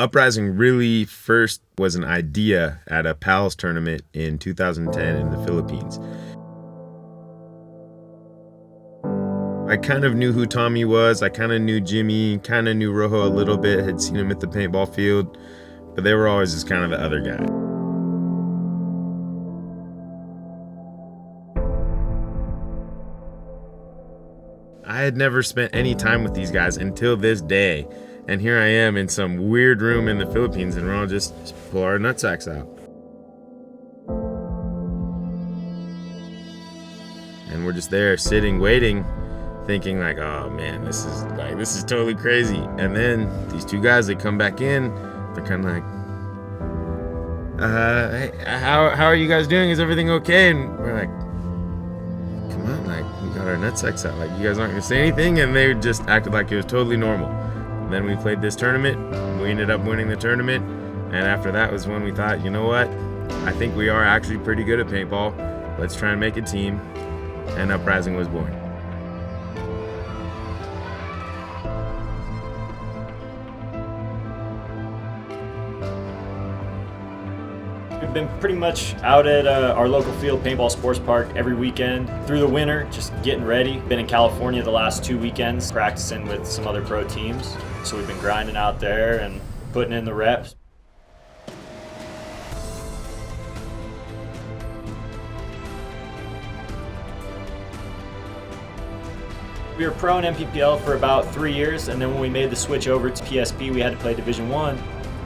Uprising really first was an idea at a PALS tournament in 2010 in the Philippines. I kind of knew who Tommy was, I kind of knew Jimmy, kind of knew Rojo a little bit, had seen him at the paintball field, but they were always just kind of the other guy. I had never spent any time with these guys until this day. And here I am in some weird room in the Philippines, and we're all just pull our nutsacks out. And we're just there sitting, waiting, thinking like, oh man, this is totally crazy. And then these two guys, they come back in, they're kind of like, hey, how are you guys doing? Is everything okay? And we're like, come on, like, we got our nutsacks out. Like, you guys aren't gonna say anything? And they just acted like it was totally normal. Then we played this tournament, we ended up winning the tournament, and after that was when we thought, you know what, I think we are actually pretty good at paintball, let's try and make a team, and Uprising was born. We've been pretty much out at our local field, Paintball Sports Park, every weekend through the winter, just getting ready. Been in California the last 2 weekends, practicing with some other pro teams. So we've been grinding out there and putting in the reps. We were pro in MPPL for about 3 years, and then when we made the switch over to PSP, we had to play Division 1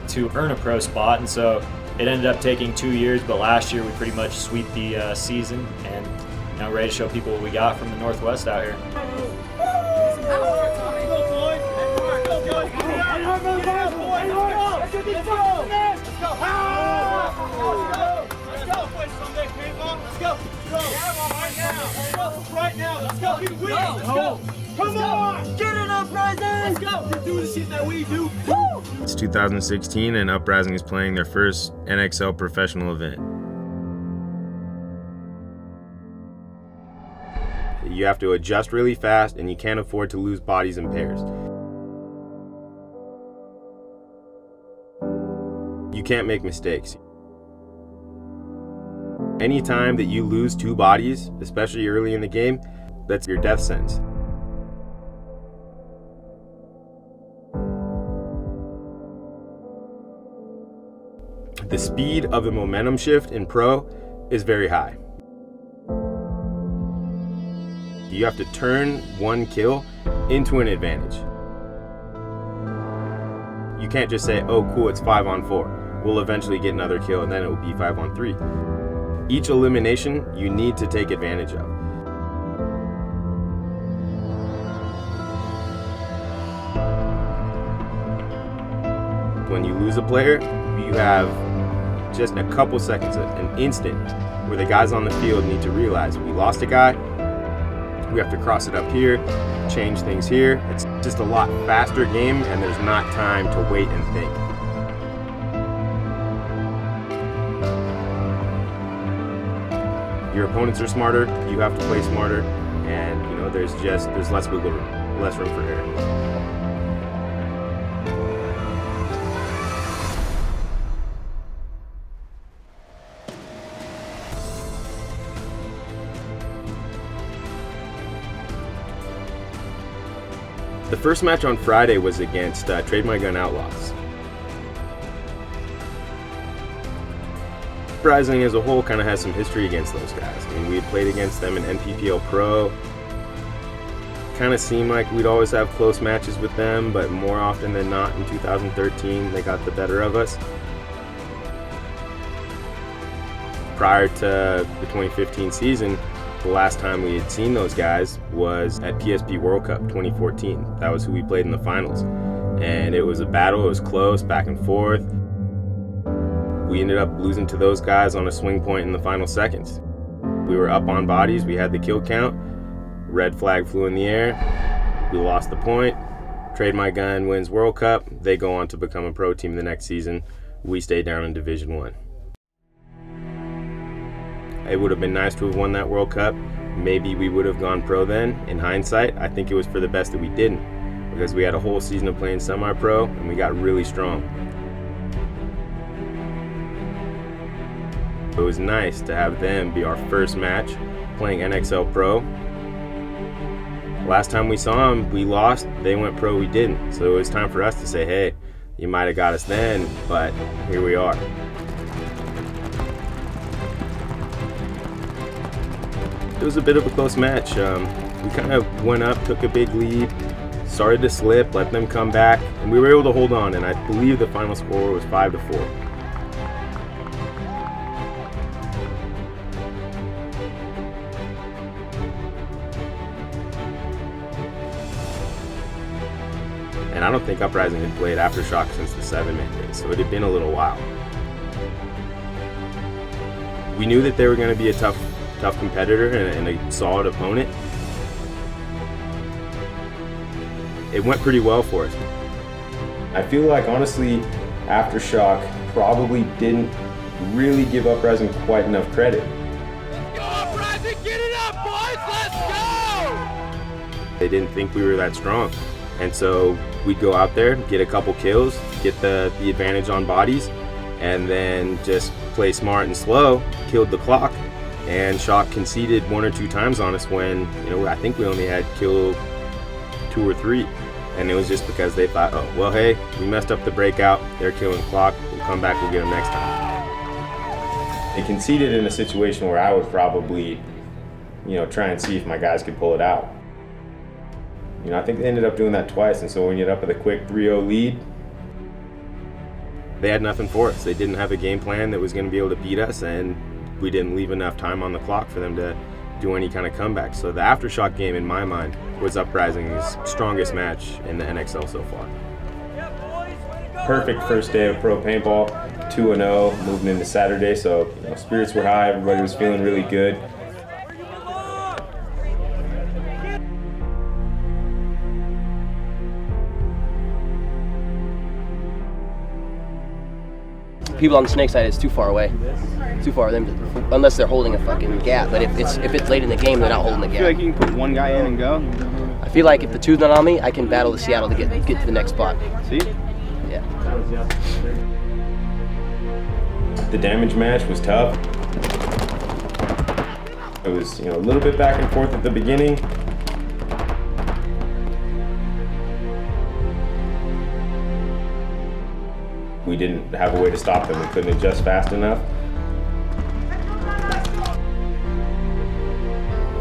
to earn a pro spot, and so it ended up taking 2 years, but last year we pretty much swept the season, and now ready to show people what we got from the Northwest out here. Right now, let's go. Let's go. Come on, get it, Uprising. Let's go. Do the shit that we do. Woo! It's 2016 and Uprising is playing their first NXL professional event. You have to adjust really fast and you can't afford to lose bodies in pairs. You can't make mistakes. Anytime that you lose 2 bodies, especially early in the game, that's your death sentence. The speed of the momentum shift in pro is very high. You have to turn one kill into an advantage. You can't just say, oh cool, it's 5-on-4. We'll eventually get another kill and then it will be 5-on-3. Each elimination you need to take advantage of. When you lose a player, you have just a couple seconds, an instant, where the guys on the field need to realize we lost a guy, we have to cross it up here, change things here. It's just a lot faster game and there's not time to wait and think. Your opponents are smarter, you have to play smarter, and you know there's less wiggle room, less room for error. The first match on Friday was against Trade My Gun Outlaws. Uprising as a whole kind of has some history against those guys. I mean, we had played against them in NPPL Pro. Kind of seemed like we'd always have close matches with them, but more often than not in 2013 they got the better of us. Prior to the 2015 season, the last time we had seen those guys was at PSP World Cup 2014. That was who we played in the finals. And it was a battle, it was close, back and forth. We ended up losing to those guys on a swing point in the final seconds. We were up on bodies, we had the kill count, red flag flew in the air, we lost the point. Trade My Gun wins World Cup, they go on to become a pro team the next season. We stay down in Division 1. It would have been nice to have won that World Cup. Maybe we would have gone pro then. In hindsight, I think it was for the best that we didn't, because we had a whole season of playing semi-pro and we got really strong. It was nice to have them be our first match playing NXL Pro. Last time we saw them, we lost. They went pro, we didn't. So it was time for us to say, hey, you might have got us then, but here we are. It was a bit of a close match. We kind of went up, took a big lead, started to slip, let them come back, and we were able to hold on, and I believe the final score was 5-4. And I don't think Uprising had played Aftershock since the 7-man race, so it had been a little while. We knew that they were going to be a tough competitor and a solid opponent. It went pretty well for us. I feel like, honestly, Aftershock probably didn't really give Uprising quite enough credit. Let's go, Uprising! Get it up, boys! Let's go! They didn't think we were that strong. And so we'd go out there, get a couple kills, get the advantage on bodies, and then just play smart and slow, killed the clock, and Shock conceded 1 or 2 times on us when, I think we only had kill 2 or 3. And it was just because they thought, oh, well, hey, we messed up the breakout, they're killing the clock, we'll come back, we'll get them next time. They conceded in a situation where I would probably, try and see if my guys could pull it out. I think they ended up doing that twice, and so when you get up with a quick 3-0 lead, they had nothing for us. They didn't have a game plan that was going to be able to beat us, and we didn't leave enough time on the clock for them to do any kind of comeback. So the Aftershock game, in my mind, was Uprising's strongest match in the NXL so far. Perfect first day of pro paintball, 2-0, moving into Saturday, so spirits were high, everybody was feeling really good. People on the snake side, it's too far away. Too far them, unless they're holding a fucking gap. But if it's late in the game, they're not holding the gap. I feel like you can put one guy in and go. I feel like if the two's not on me, I can battle the Seattle to get to the next spot. See? Yeah. The damage match was tough. It was a little bit back and forth at the beginning. We didn't have a way to stop them. We couldn't adjust fast enough.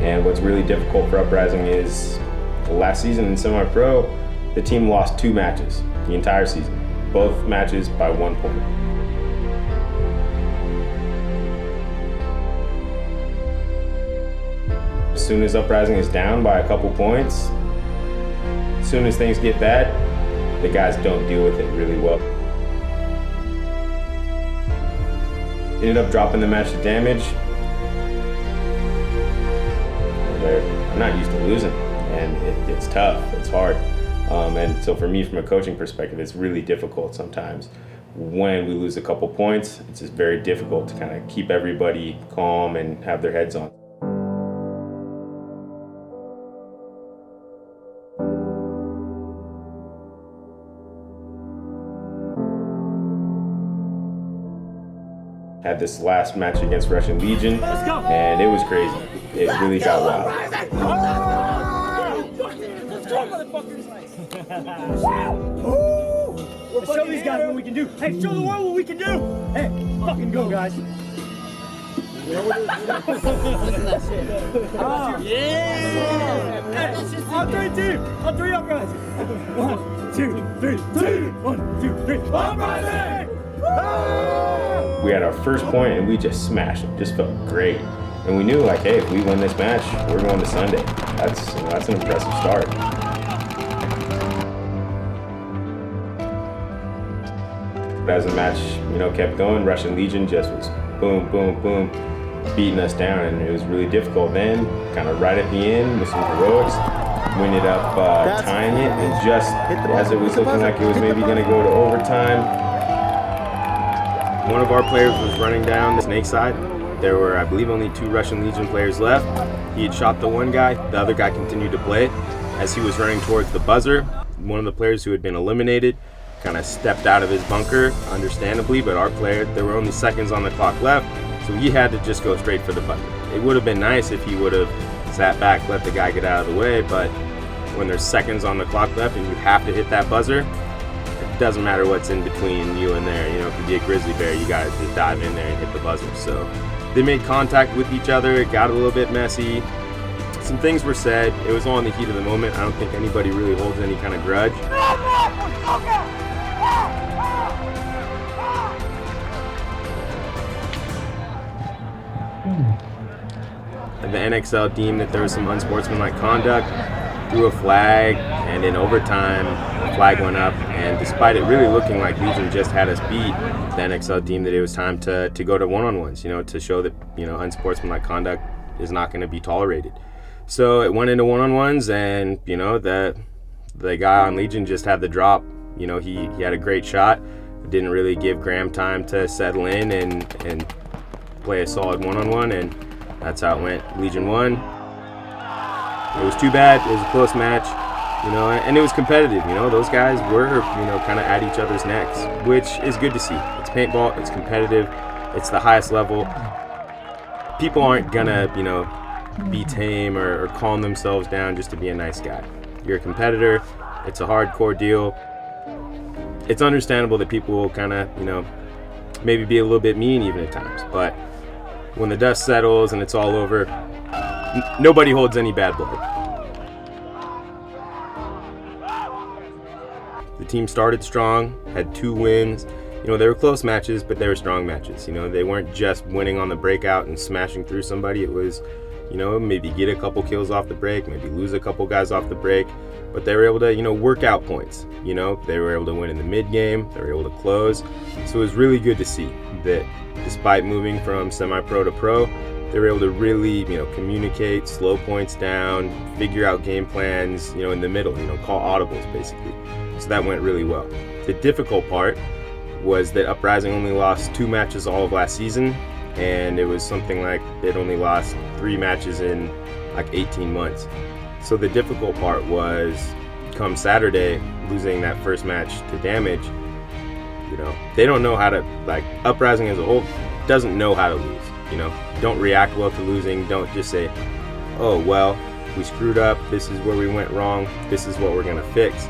And what's really difficult for Uprising is last season in semi-pro, the team lost 2 matches the entire season. Both matches by 1 point. As soon as Uprising is down by a couple points, as soon as things get bad, the guys don't deal with it really well. Ended up dropping the match to damage. I'm not used to losing, and it's tough, it's hard. And so for me, from a coaching perspective, it's really difficult sometimes. When we lose a couple points, it's just very difficult to kind of keep everybody calm and have their heads on. Had this last match against Russian Legion, and it was crazy. It really got wild. Let's show these guys what we can do. Hey, show the world what we can do. Hey, fucking go, guys. Yeah! On 3, team. On 3 up, guys. 1, 2, 3, 2. 1, 2, 3. Uprising! We had our first point and we just smashed it. Just felt great. And we knew, like, hey, if we win this match, we're going to Sunday. That's an impressive start. But as the match, kept going, Russian Legion just was boom, boom, boom, beating us down, and it was really difficult. Then, kind of right at the end, with some heroics, we ended up tying it, and just as it was looking like it was maybe going to go to overtime, one of our players was running down the snake side. There were, I believe, only 2 Russian Legion players left. He had shot the one guy. The other guy continued to play. As he was running towards the buzzer, one of the players who had been eliminated kind of stepped out of his bunker, understandably, but our player, there were only seconds on the clock left, So he had to just go straight for the button. It would have been nice if he would have sat back, let the guy get out of the way, but when there's seconds on the clock left and you have to hit that buzzer, it doesn't matter what's in between you and there. You know, it could be a grizzly bear, you gotta just dive in there and hit the buzzer. So they made contact with each other, it got a little bit messy. Some things were said, it was all in the heat of the moment. I don't think anybody really holds any kind of grudge. The NXL deemed that there was some unsportsmanlike conduct, threw a flag, and in overtime, the flag went up, and despite it really looking like Legion just had us beat, the NXL deemed that it was time to go to one-on-ones, you know, to show that, you know, unsportsmanlike conduct is not going to be tolerated. So it went into one-on-ones, and, you know, the guy on Legion just had the drop. You know, he had a great shot. It didn't really give Graham time to settle in and play a solid one-on-one, and that's how it went. Legion won. It was too bad. It was a close match, you know, and it was competitive. You know, those guys were, you know, kind of at each other's necks, which is good to see. It's paintball. It's competitive. It's the highest level. People aren't gonna, you know, be tame or calm themselves down just to be a nice guy. You're a competitor. It's a hardcore deal. It's understandable that people will kind of, you know, maybe be a little bit mean even at times, but when the dust settles and it's all over, nobody holds any bad blood. The team started strong, had 2 wins. You know, they were close matches, but they were strong matches. You know, they weren't just winning on the breakout and smashing through somebody. It was, you know, maybe get a couple kills off the break, maybe lose a couple guys off the break, but they were able to, you know, work out points. You know, they were able to win in the mid game, they were able to close. So it was really good to see that despite moving from semi-pro to pro, they were able to really, you know, communicate, slow points down, figure out game plans, you know, in the middle, you know, call audibles basically. So that went really well. The difficult part was that Uprising only lost 2 matches all of last season, and it was something like they'd only lost 3 matches in like 18 months. So the difficult part was come Saturday, losing that first match to Damage. You know, they don't know how to, like, Uprising as a whole doesn't know how to lose. You know, don't react well to losing. Don't just say, oh, well, we screwed up. This is where we went wrong. This is what we're going to fix.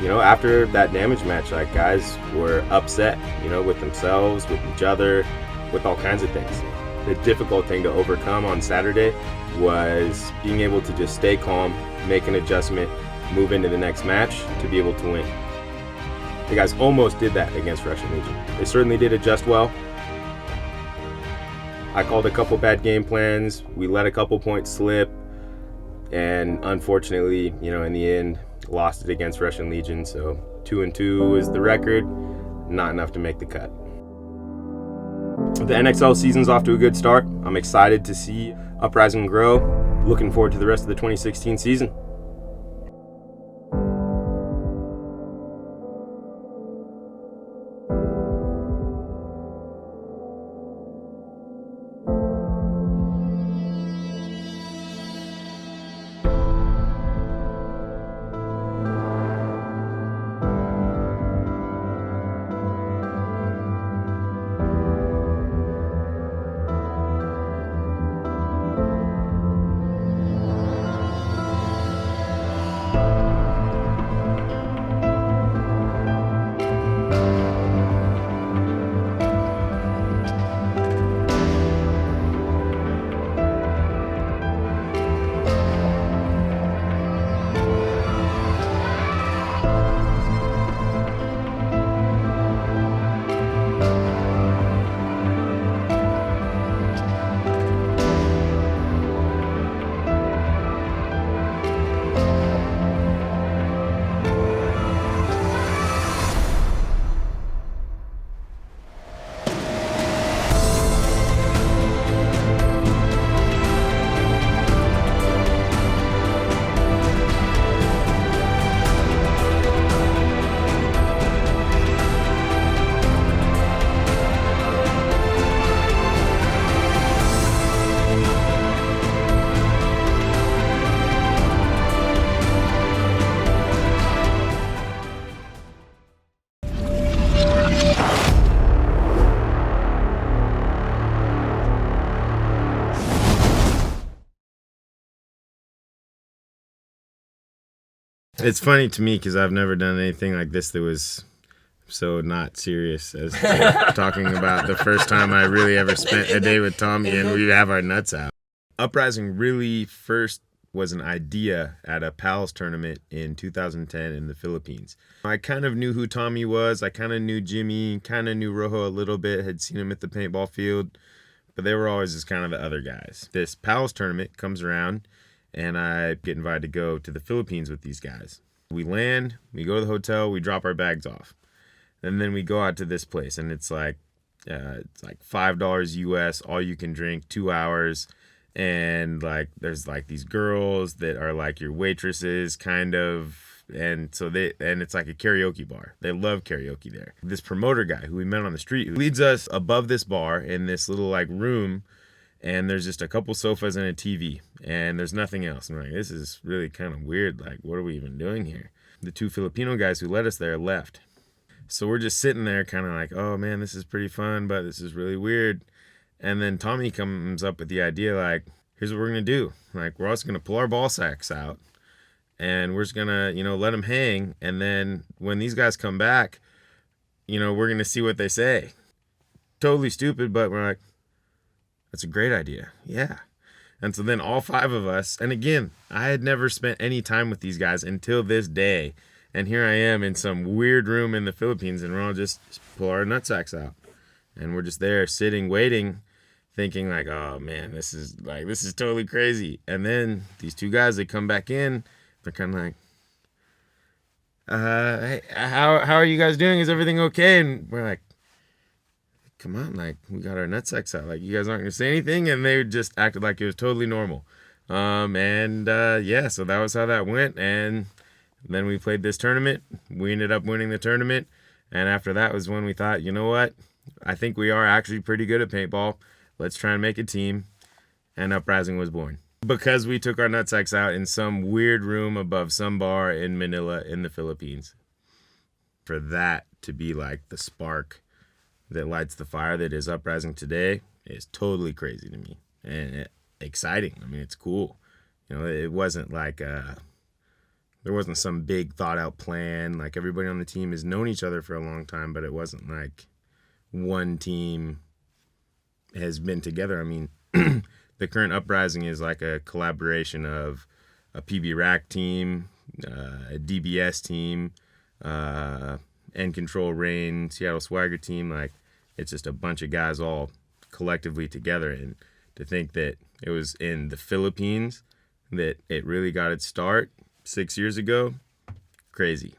You know, after that Damage match, like, guys were upset, you know, with themselves, with each other, with all kinds of things. The difficult thing to overcome on Saturday was being able to just stay calm, make an adjustment, move into the next match to be able to win. The guys almost did that against Russian Legion. They certainly did adjust well. I called a couple bad game plans. We let a couple points slip. And unfortunately, you know, in the end, lost it against Russian Legion. So 2-2 is the record. Not enough to make the cut. The NXL season's off to a good start. I'm excited to see Uprising grow. Looking forward to the rest of the 2016 season. It's funny to me because I've never done anything like this that was so not serious as talking about the first time I really ever spent a day with Tommy and we have our nuts out. Uprising really first was an idea at a PALS tournament in 2010 in the Philippines. I kind of knew who Tommy was. I kind of knew Jimmy, kind of knew Rojo a little bit, had seen him at the paintball field, but they were always just kind of the other guys. This PALS tournament comes around and I get invited to go to the Philippines with these guys. We land, we go to the hotel, we drop our bags off. And then we go out to this place, and it's like $5 US, all you can drink, 2 hours, and like there's like these girls that are like your waitresses, kind of, and it's like a karaoke bar. They love karaoke there. This promoter guy who we met on the street, who leads us above this bar in this little like room, and there's just a couple sofas and a TV, and there's nothing else. And we're like, this is really kind of weird. Like, what are we even doing here? The 2 Filipino guys who led us there left. So we're just sitting there kind of like, oh man, this is pretty fun, but this is really weird. And then Tommy comes up with the idea like, here's what we're going to do. Like, we're also going to pull our ball sacks out and we're just going to, let them hang. And then when these guys come back, we're going to see what they say. Totally stupid, but we're like, that's a great idea. Yeah. And so then all 5 of us, and again, I had never spent any time with these guys until this day. And here I am in some weird room in the Philippines, and we're all just pull our nutsacks out. And we're just there sitting, waiting, thinking like, oh man, this is totally crazy. And then these 2 guys, they come back in, they're kind of like, hey, how are you guys doing? Is everything okay? And we're like, come on, like, we got our nutsacks out. Like, you guys aren't going to say anything? And they just acted like it was totally normal. So that was how that went. And then we played this tournament. We ended up winning the tournament. And after that was when we thought, you know what? I think we are actually pretty good at paintball. Let's try and make a team. And Uprising was born. Because we took our nutsacks out in some weird room above some bar in Manila in the Philippines. For that to be like the spark that lights the fire that is Uprising today is totally crazy to me. And exciting. I mean, it's cool. It wasn't like there wasn't some big thought out plan. Like, everybody on the team has known each other for a long time, but it wasn't like one team has been together. I mean, the current Uprising is like a collaboration of a PB Rack team, a DBS team, End Control Rain, Seattle Swagger team. Like, it's just a bunch of guys all collectively together. And to think that it was in the Philippines that it really got its start 6 years ago, crazy.